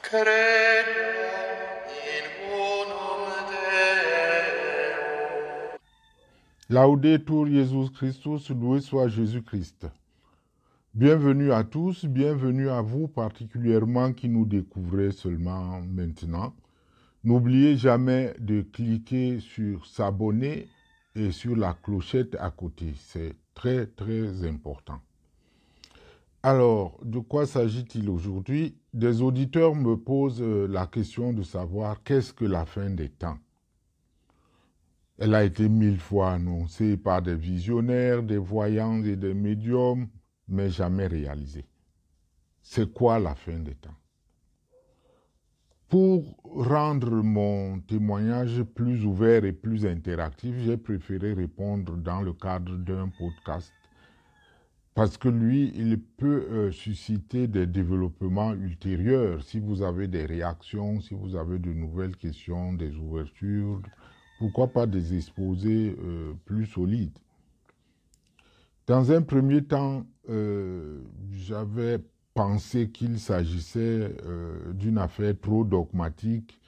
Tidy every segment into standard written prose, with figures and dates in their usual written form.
Credo in unum Deo. Laudetur Jesus Christus, loué soit Jésus-Christ. Bienvenue à tous, bienvenue à vous particulièrement qui nous découvrez seulement maintenant. N'oubliez jamais de cliquer sur s'abonner et sur la clochette à côté. C'est très très important. Alors, de quoi s'agit-il aujourd'hui? Des auditeurs me posent la question de savoir qu'est-ce que la fin des temps. Elle a été 1000 fois annoncée par des visionnaires, des voyants et des médiums, mais jamais réalisée. C'est quoi la fin des temps? Pour rendre mon témoignage plus ouvert et plus interactif, j'ai préféré répondre dans le cadre d'un podcast parce que lui, il peut susciter des développements ultérieurs. Si vous avez des réactions, si vous avez de nouvelles questions, des ouvertures, pourquoi pas des exposés plus solides. Dans un premier temps, j'avais pensé qu'il s'agissait d'une affaire trop dogmatique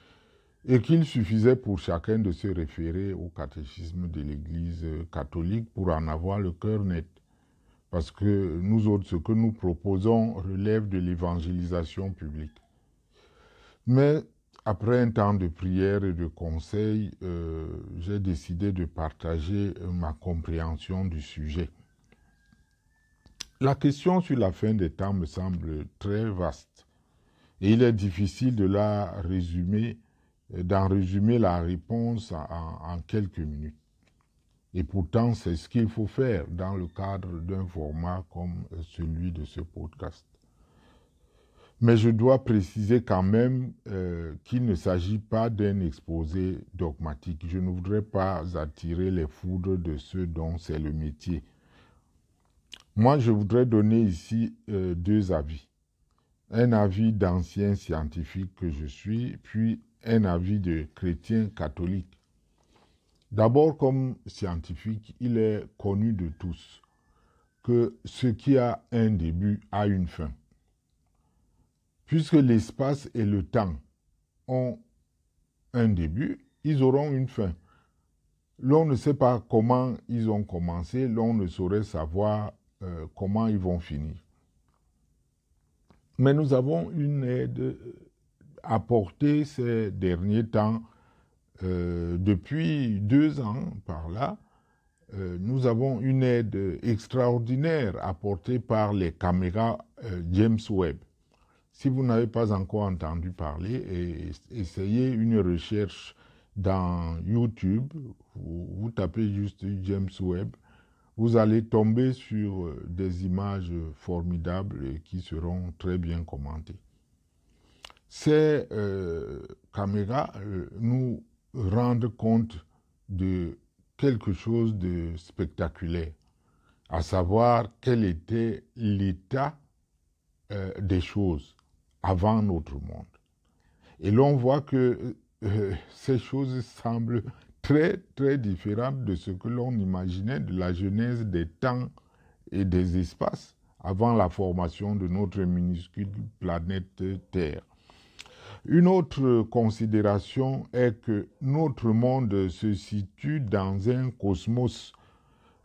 et qu'il suffisait pour chacun de se référer au catéchisme de l'Église catholique pour en avoir le cœur net. Parce que nous autres, ce que nous proposons relève de l'évangélisation publique. Mais après un temps de prière et de conseil, j'ai décidé de partager ma compréhension du sujet. La question sur la fin des temps me semble très vaste et il est difficile de d'en résumer la réponse en quelques minutes. Et pourtant, c'est ce qu'il faut faire dans le cadre d'un format comme celui de ce podcast. Mais je dois préciser quand même qu'il ne s'agit pas d'un exposé dogmatique. Je ne voudrais pas attirer les foudres de ceux dont c'est le métier. Moi, je voudrais donner ici deux avis. Un avis d'ancien scientifique que je suis, puis un avis de chrétien catholique. D'abord, comme scientifique, il est connu de tous que ce qui a un début a une fin. Puisque l'espace et le temps ont un début, ils auront une fin. L'on ne sait pas comment ils ont commencé, l'on ne saurait savoir comment ils vont finir. Mais nous avons une aide apportée ces derniers temps, depuis 2 ans par là, nous avons une aide extraordinaire apportée par les caméras James Webb. Si vous n'avez pas encore entendu parler, essayez une recherche dans YouTube, vous tapez juste James Webb, vous allez tomber sur des images formidables qui seront très bien commentées. Ces caméras nous rendent compte de quelque chose de spectaculaire, à savoir quel était l'état des choses avant notre monde. Et l'on voit que ces choses semblent très, très différentes de ce que l'on imaginait de la genèse des temps et des espaces avant la formation de notre minuscule planète Terre. Une autre considération est que notre monde se situe dans un cosmos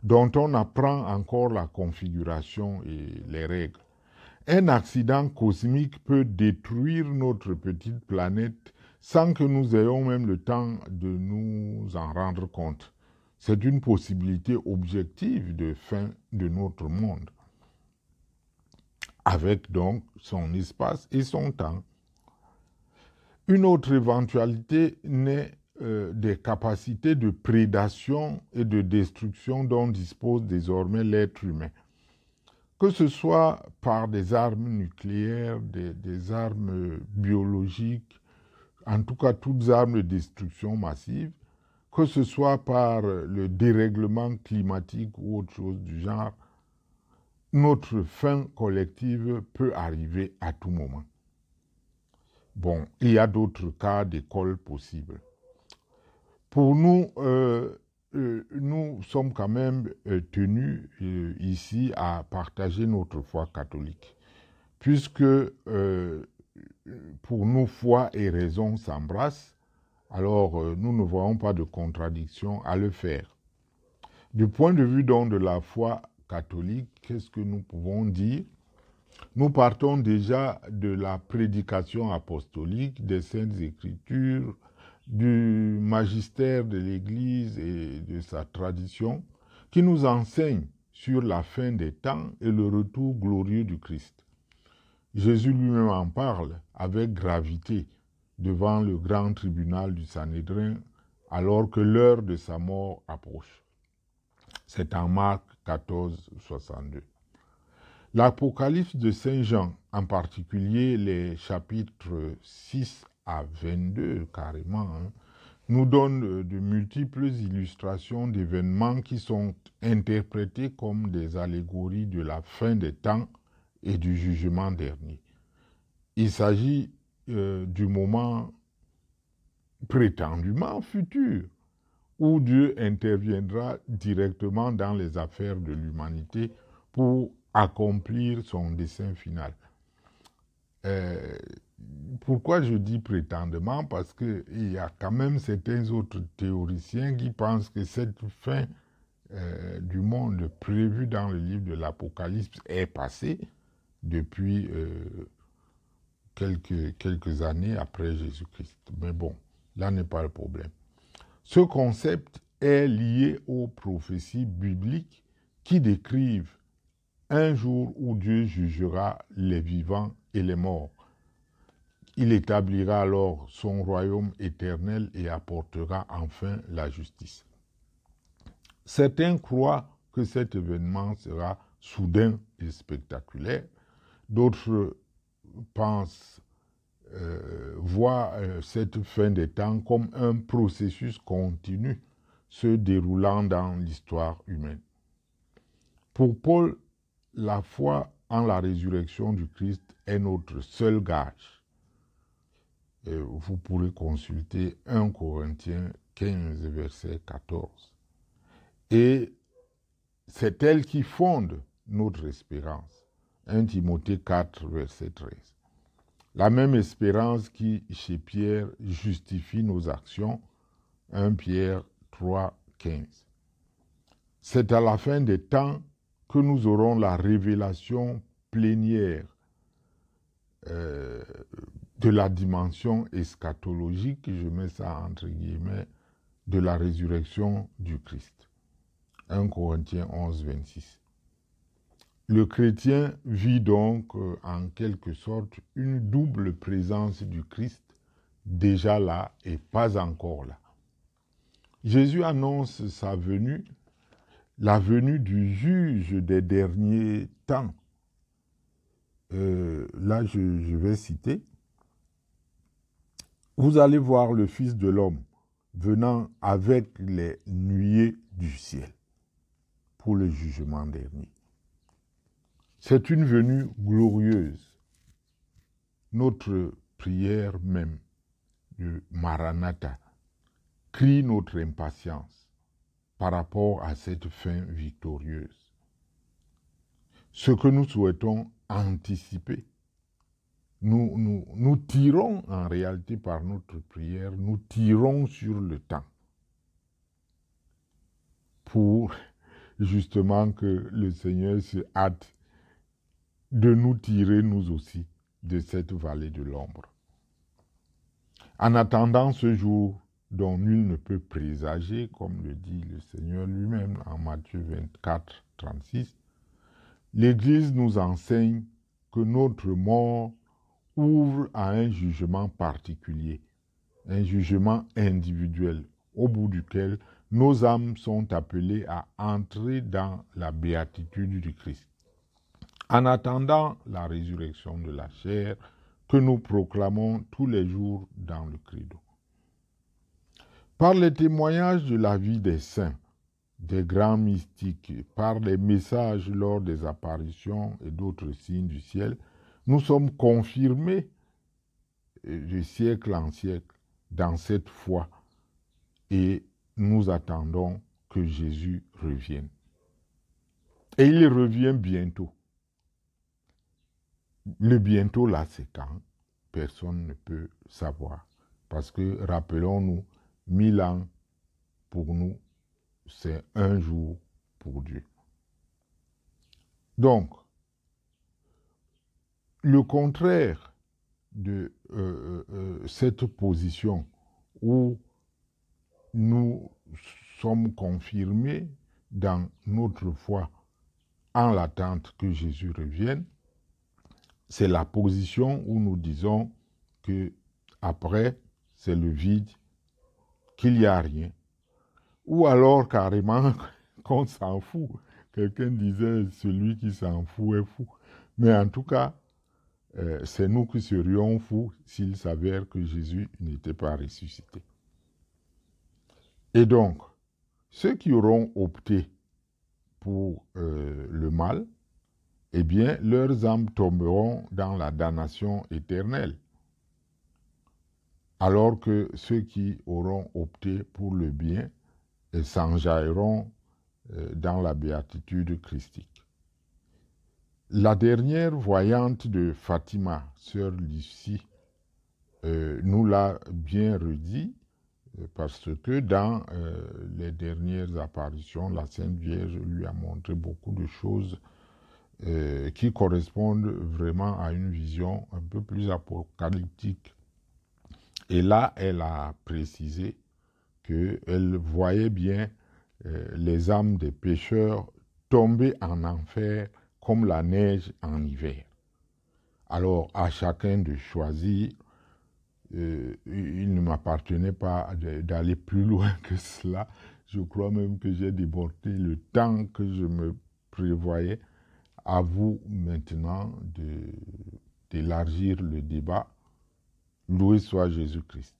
dont on apprend encore la configuration et les règles. Un accident cosmique peut détruire notre petite planète sans que nous ayons même le temps de nous en rendre compte. C'est une possibilité objective de fin de notre monde, avec donc son espace et son temps. Une autre éventualité naît des capacités de prédation et de destruction dont dispose désormais l'être humain. Que ce soit par des armes nucléaires, des armes biologiques, en tout cas toutes armes de destruction massive, que ce soit par le dérèglement climatique ou autre chose du genre, notre fin collective peut arriver à tout moment. Bon, il y a d'autres cas d'école possibles. Pour nous, nous sommes quand même tenus ici à partager notre foi catholique, puisque pour nous, foi et raison s'embrassent, alors nous ne voyons pas de contradiction à le faire. Du point de vue donc de la foi catholique, qu'est-ce que nous pouvons dire? Nous partons déjà de la prédication apostolique, des Saintes Écritures, du magistère de l'Église et de sa tradition, qui nous enseigne sur la fin des temps et le retour glorieux du Christ. Jésus lui-même en parle avec gravité devant le grand tribunal du Sanhédrin alors que l'heure de sa mort approche. C'est en Marc 14, 62. L'Apocalypse de Saint Jean, en particulier les chapitres 6 à 22 carrément, nous donne de multiples illustrations d'événements qui sont interprétés comme des allégories de la fin des temps et du jugement dernier. Il s'agit du moment prétendument futur où Dieu interviendra directement dans les affaires de l'humanité pour accomplir son dessein final. Pourquoi je dis prétendument? Parce qu'il y a quand même certains autres théoriciens qui pensent que cette fin du monde prévue dans le livre de l'Apocalypse est passée depuis quelques années après Jésus-Christ. Mais bon, là n'est pas le problème. Ce concept est lié aux prophéties bibliques qui décrivent un jour où Dieu jugera les vivants et les morts. Il établira alors son royaume éternel et apportera enfin la justice. Certains croient que cet événement sera soudain et spectaculaire. D'autres pensent voir cette fin des temps comme un processus continu se déroulant dans l'histoire humaine. Pour Paul, la foi en la résurrection du Christ est notre seul gage. Vous pourrez consulter 1 Corinthiens 15, verset 14. Et c'est elle qui fonde notre espérance. 1 Timothée 4, verset 13. La même espérance qui, chez Pierre, justifie nos actions. 1 Pierre 3, 15. C'est à la fin des temps que nous aurons la révélation plénière de la dimension eschatologique, je mets ça entre guillemets, de la résurrection du Christ. 1 Corinthiens 11, 26. Le chrétien vit donc en quelque sorte une double présence du Christ, déjà là et pas encore là. Jésus annonce sa venue, la venue du juge des derniers temps. Là, je vais citer. Vous allez voir le Fils de l'homme venant avec les nuées du ciel pour le jugement dernier. C'est une venue glorieuse. Notre prière même de Maranatha crie notre impatience par rapport à cette fin victorieuse. Ce que nous souhaitons anticiper, nous tirons en réalité par notre prière, nous tirons sur le temps pour justement que le Seigneur se hâte de nous tirer nous aussi de cette vallée de l'ombre. En attendant ce jour dont nul ne peut présager, comme le dit le Seigneur lui-même en Matthieu 24, 36, l'Église nous enseigne que notre mort ouvre à un jugement particulier, un jugement individuel, au bout duquel nos âmes sont appelées à entrer dans la béatitude du Christ. En attendant la résurrection de la chair que nous proclamons tous les jours dans le credo. Par les témoignages de la vie des saints, des grands mystiques, par les messages lors des apparitions et d'autres signes du ciel, nous sommes confirmés de siècle en siècle dans cette foi et nous attendons que Jésus revienne. Et il revient bientôt. Le bientôt là, c'est quand? personne ne peut savoir. Parce que, rappelons-nous, 1000 ans pour nous, c'est un jour pour Dieu. Donc, le contraire de cette position où nous sommes confirmés dans notre foi en l'attente que Jésus revienne, c'est la position où nous disons que après c'est le vide, qu'il n'y a rien. Ou alors carrément qu'on s'en fout. Quelqu'un disait celui qui s'en fout est fou. Mais en tout cas, c'est nous qui serions fous s'il s'avère que Jésus n'était pas ressuscité. Et donc, ceux qui auront opté pour le mal, eh bien, leurs âmes tomberont dans la damnation éternelle. Alors que ceux qui auront opté pour le bien s'enjailleront dans la béatitude christique. La dernière voyante de Fatima, sœur Lucie, nous l'a bien redit, parce que dans les dernières apparitions, la Sainte Vierge lui a montré beaucoup de choses qui correspondent vraiment à une vision un peu plus apocalyptique. Et là, elle a précisé qu'elle voyait bien les âmes des pécheurs tomber en enfer comme la neige en hiver. Alors, à chacun de choisir. Il ne m'appartenait pas d'aller plus loin que cela. Je crois même que j'ai débordé le temps que je me prévoyais. À vous maintenant d'élargir le débat. Loué soit Jésus-Christ.